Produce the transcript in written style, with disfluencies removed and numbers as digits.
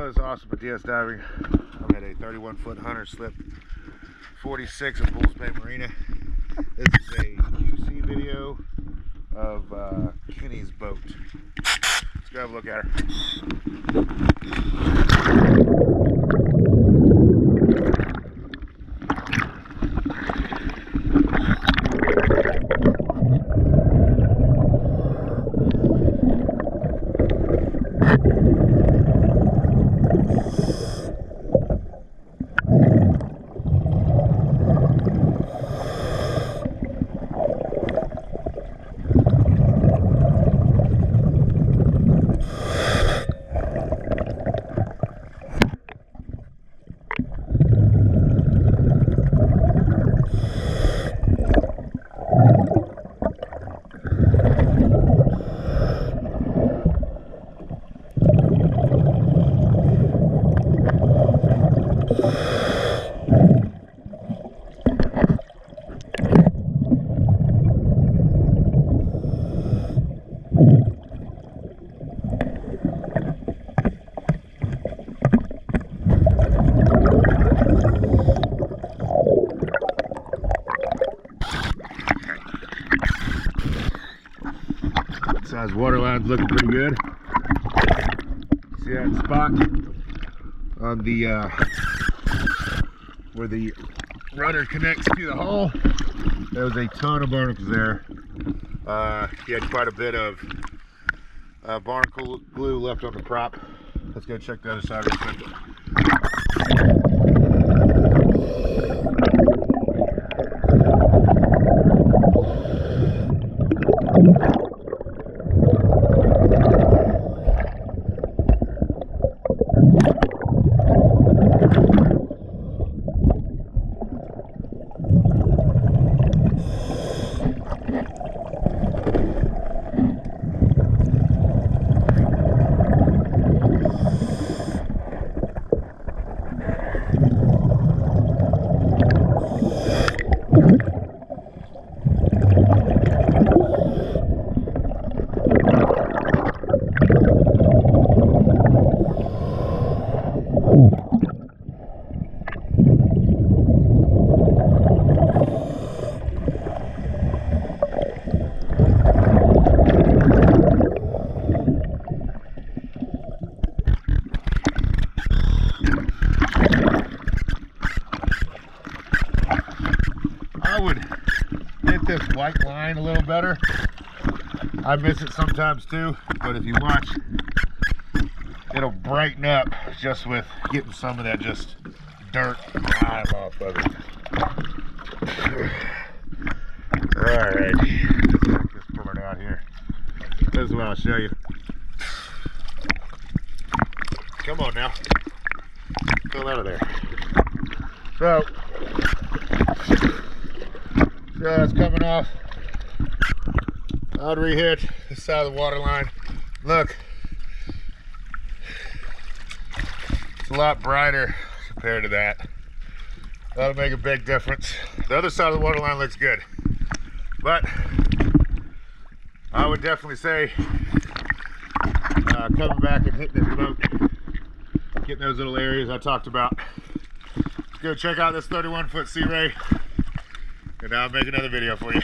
Hello, it's Austin with DS Diving. I'm at a 31-foot hunter slip 46 of Bulls Bay Marina. This is a QC video of Kenny's boat. Let's go have a look at her. Size water line's looking pretty good. See that spot on the where the rudder connects to the hull? There was a ton of barnacles there. He had quite a bit of barnacle glue left on the prop. Let's go check the other side real quick. I would hit this white line a little better. I miss it sometimes too, but if you watch, it'll brighten up just with getting some of that just dirt grime off of it. Alright, just coming out here. This is what I'll show you. Come on now. Pull out of there. So it's coming off. I'd re-hit this side of the water line. Look, it's a lot brighter compared to that. That'll make a big difference. The other side of the water line looks good, but I would definitely say coming back and hitting this boat, getting those little areas I talked about. Let's go check out this 31-foot Sea Ray, and I'll make another video for you.